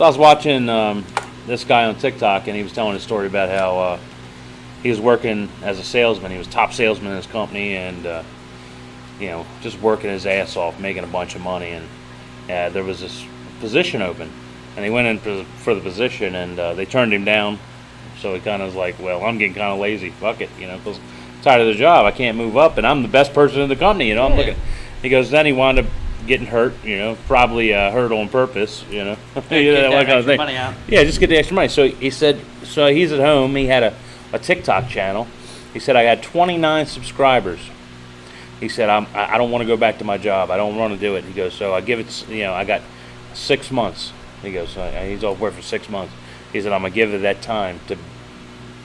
I was watching this guy on TikTok, and he was telling a story about how he was working as a salesman. He was top salesman in his company, and just working his ass off, making a bunch of money. And there was this position open, and he went in for the position, and they turned him down. So he kind of was like, well, I'm getting kind of lazy. Fuck it, because I'm tired of the job. I can't move up, and I'm the best person in the company. I'm looking. He goes, then he wound up getting hurt, probably hurt on purpose, Get that extra money out. Yeah, just get the extra money. So he said, so he's at home. He had a TikTok channel. He said, I got 29 subscribers. He said, I don't want to go back to my job. I don't want to do it. He goes, so I give it, I got 6 months. He goes, he's all work for 6 months. He said, I'm going to give it that time to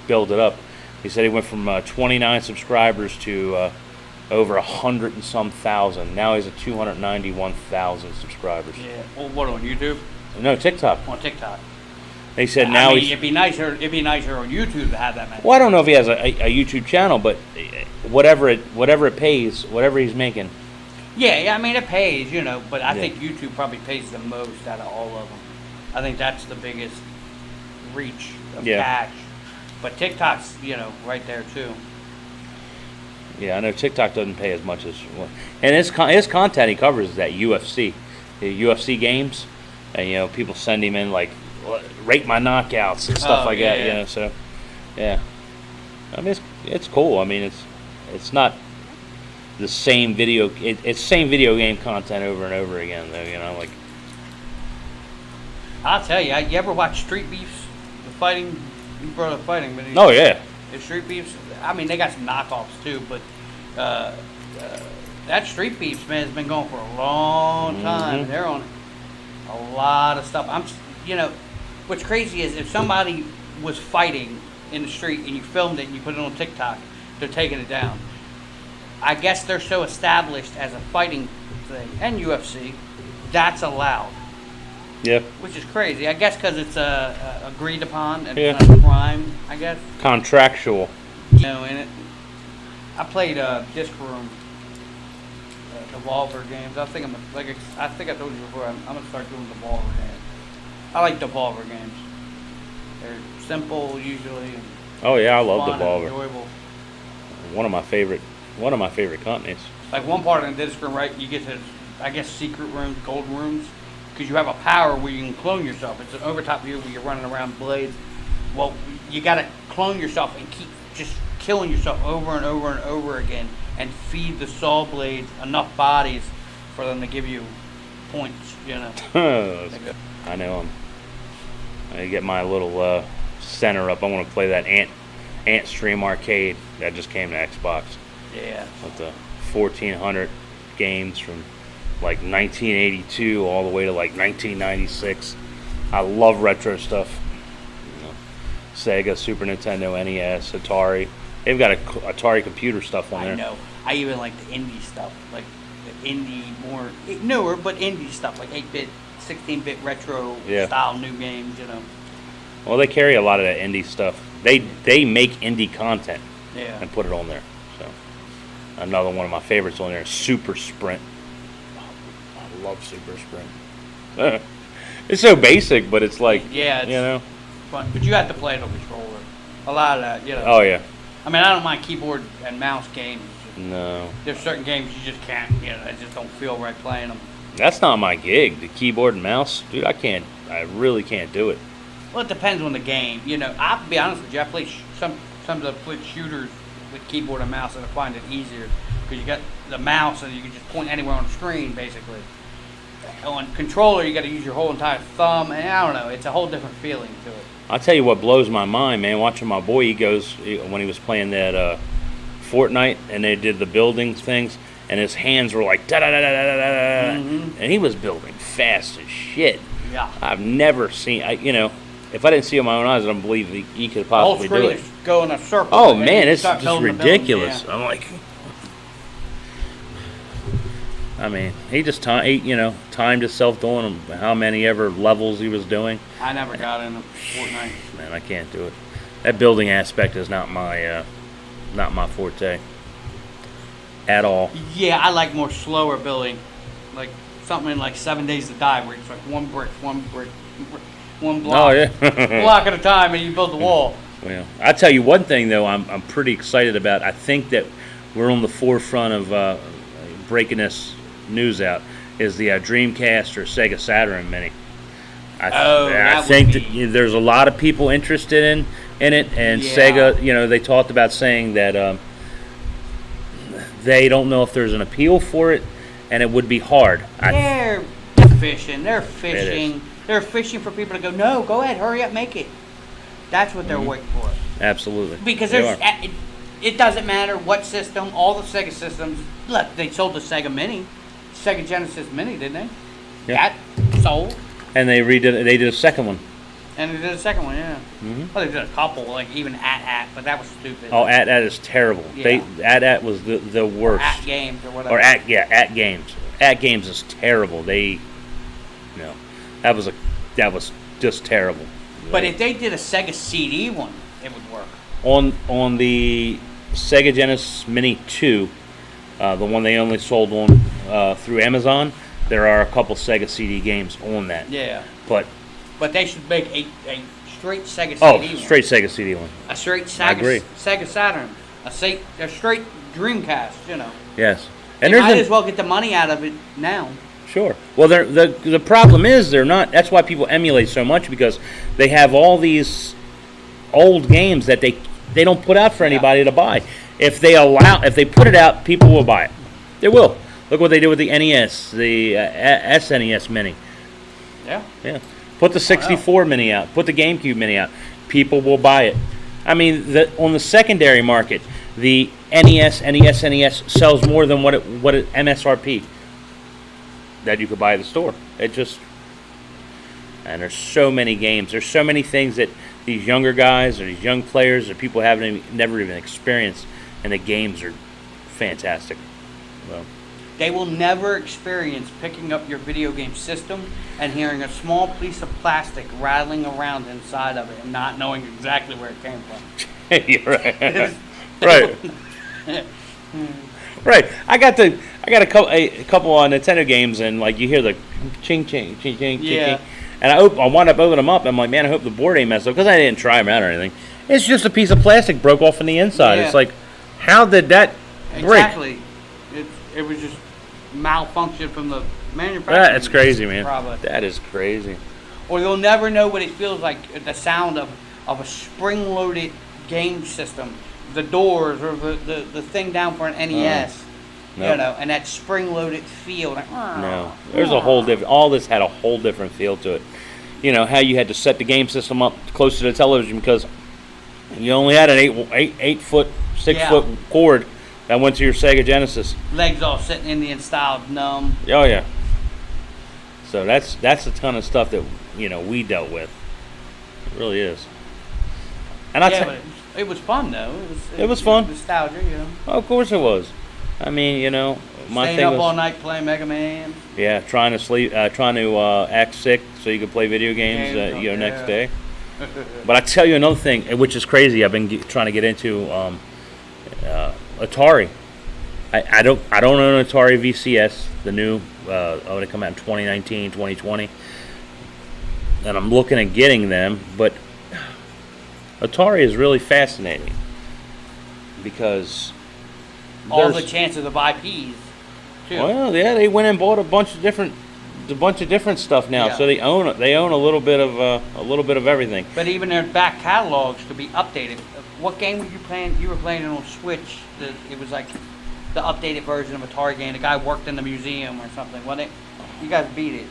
build it up. He said he went from 29 subscribers to over 100 and some thousand. Now he's at 291,000 subscribers. Yeah. Well, what, on YouTube? No, TikTok. On TikTok. They said now it'd be nicer on YouTube to have that many. Well, I don't know if he has a YouTube channel, but whatever it pays, whatever he's making. Yeah, I mean it pays, but I think YouTube probably pays the most out of all of them. I think that's the biggest reach of cash. But TikTok's, right there too. Yeah, I know TikTok doesn't pay as much as, and his content he covers is that UFC, the UFC games, and people send him in like rate my knockouts and stuff like that. Yeah. So yeah, I mean it's cool. I mean it's not the same video. It's same video game content over and over again though. Like I'll tell you, you ever watch Street Beefs? The fighting, you brought up fighting, but the Street Beefs. I mean, they got some knockoffs too, but that Street Beefs, man, has been going for a long time. They're on a lot of stuff. What's crazy is if somebody was fighting in the street and you filmed it and you put it on TikTok, they're taking it down. I guess they're so established as a fighting thing, and UFC, that's allowed. Yeah. Which is crazy. I guess because it's agreed upon and it's not a crime, I guess. Contractual. And I played Disc Room, Devolver games. I think I told you before. I'm gonna start doing Devolver games. I like Devolver games. They're simple usually. Oh yeah, I love Devolver. Enjoyable. One of my favorite companies. Like one part in Disc Room, right? You get to, I guess, secret rooms, gold rooms, because you have a power where you can clone yourself. It's an overtop view where you're running around blades. Well, you got to clone yourself and keep just killing yourself over and over and over again, and feed the saw blades enough bodies for them to give you points. I know. I get my little center up. I want to play that Ant Stream Arcade that just came to Xbox. Yeah. With the 1,400 games from like 1982 all the way to like 1996. I love retro stuff. Sega, Super Nintendo, NES, Atari. They've got Atari computer stuff on there. I know. I even like the indie stuff, like the indie, more newer but indie stuff, like 8-bit, 16-bit retro style new games. Well, they carry a lot of that indie stuff. They make indie content and put it on there. So another one of my favorites on there is Super Sprint. I love Super Sprint. It's so basic, but it's like it's fun. But you have to play it on controller. A lot of that, Oh yeah. I mean, I don't mind keyboard and mouse games. No. There's certain games you just can't. I just don't feel right playing them. That's not my gig. The keyboard and mouse, dude. I really can't do it. Well, it depends on the game. I'll be honest with you. I play some of the shooters with keyboard and mouse, and I find it easier because you got the mouse and you can just point anywhere on the screen, basically. On controller, you got to use your whole entire thumb, and I don't know. It's a whole different feeling to it. I'll tell you what blows my mind, man. Watching my boy, when he was playing that Fortnite, and they did the building things, and his hands were like da da da da da da, and he was building fast as shit. Yeah. I've never seen. If I didn't see it with my own eyes, I don't believe he could possibly do it. Go in a circle. Oh man, it's just ridiculous. I'm like, I mean, he just timed himself doing how many ever levels he was doing. I never got into Fortnite. Man, I can't do it. That building aspect is not my forte at all. Yeah, I like more slower building, like something like 7 Days to Die, where it's like one brick. one block, Oh yeah. block at a time, and you build the wall. Well, I tell you one thing though, I'm pretty excited about. I think that we're on the forefront of breaking this news out. Is the Dreamcast or Sega Saturn Mini? I think that there's a lot of people interested in it, and Yeah. Sega, they talked about saying that they don't know if there's an appeal for it, and it would be hard. They're fishing. They're fishing. They're fishing for people to go, no, go ahead, hurry up, make it. That's what they're waiting for. Absolutely. Because They there's, are. it doesn't matter what system, all the Sega systems. Look, they sold the Sega Mini, Sega Genesis Mini, didn't they? Yeah. That sold. And they redid it. They did a second one. And they did a second one, yeah. Mm-hmm. Well, they did a couple, like even at, but that was stupid. Oh, at is terrible. Yeah. At was the worst. At games or whatever. Or at games. At games is terrible. That was just terrible. But if they did a Sega CD one, it would work. On the Sega Genesis Mini 2, the one they only sold on through Amazon, there are a couple Sega CD games on that. Yeah. But they should make a straight Sega CD one. straight Sega CD one. A straight I agree. Sega Saturn. A straight Dreamcast, Yes. And they might as well get the money out of it now. Sure. Well, the problem is they're not. That's why people emulate so much, because they have all these old games that they don't put out for anybody to buy. If they put it out, people will buy it. They will. Look what they did with the NES, the SNES Mini. Yeah. Yeah. Put the 64 Mini out. Put the GameCube Mini out. People will buy it. I mean, on the secondary market, the NES sells more than what it MSRP that you could buy at the store. And there's so many games. There's so many things that these younger guys or these young players or people never even experienced, and the games are fantastic. Well, They will never experience picking up your video game system and hearing a small piece of plastic rattling around inside of it and not knowing exactly where it came from. you're right. Right. Right. I got a couple on Nintendo games, and like you hear the ching ching ching ching ching Yeah. ching, and I wound up opening them up. And I'm like, man, I hope the board ain't messed up, because I didn't try them out or anything. It's just a piece of plastic broke off on the inside. Yeah. It's like, how did that break? Exactly. It was just malfunction from the manufacturer. That's crazy, man. Probably. That is crazy. Or you'll never know what it feels like, the sound of a spring-loaded game system. The doors or the thing down for an NES. No. And that spring-loaded feel. Like, No, there's a whole different. All this had a whole different feel to it. How you had to set the game system up close to the television because you only had an 8-foot, 6-foot cord that went to your Sega Genesis. Legs all sitting Indian style, numb. Oh yeah. So that's a ton of stuff that we dealt with. It really is. And But it was fun though. It was fun. Nostalgia, Oh, of course it was. I mean, my Staying thing up was, all night playing Mega Man. yeah, trying to sleep, trying to act sick so you could play video games, Games, next day. But I tell you another thing, which is crazy. I've been trying to get into Atari. I don't own an Atari VCS, the new. They come out in 2019, 2020, and I'm looking at getting them. But Atari is really fascinating because All the chances of IPs, too. well, yeah, they went and bought a bunch of different stuff now, Yeah. so they own a little bit of everything. But even their back catalogs to be updated. What game were you playing? You were playing it on Switch. It was like the updated version of Atari game. The guy worked in the museum or something, wasn't it? You guys beat it.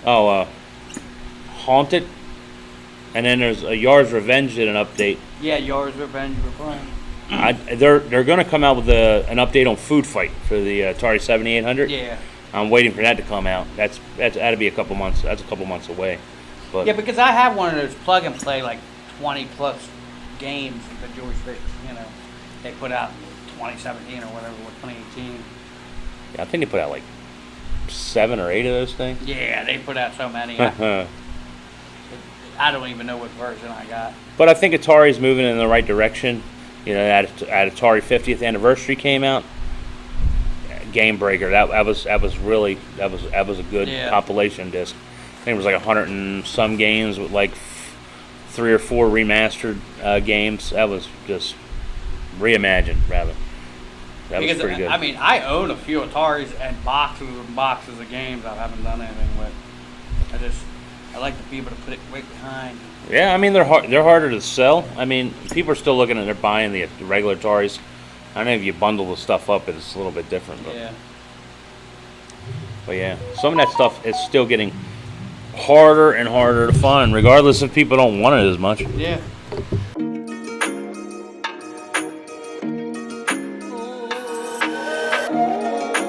Oh, Haunted, and then there's a Yard's Revenge did an update. Yeah, Yours Revenge you were playing. They're going to come out with an update on Food Fight for the Atari 7800. Yeah. I'm waiting for that to come out. That'll be a couple months. That's a couple months away. But Yeah, because I have one of those plug and play like 20 plus games that George Fish, they put out in 2017 or whatever, or 2018. I think they put out like 7 or 8 of those things. Yeah, they put out so many. I don't even know what version I got. But I think Atari's moving in the right direction. At Atari 50th anniversary came out, Game Breaker. That was a good compilation disc. think it was like 100 and some games with like 3 or 4 remastered games. That was just reimagined, rather. That was pretty good. I mean, I own a few Ataris and boxes of games I haven't done anything with. I like to be able to put it right behind. Yeah, I mean they're harder to sell. I mean, people are still looking at they're buying the regular Ataris. I don't know if you bundle the stuff up, it's a little bit different. But Yeah. But yeah, some of that stuff is still getting harder and harder to find, regardless if people don't want it as much. Yeah.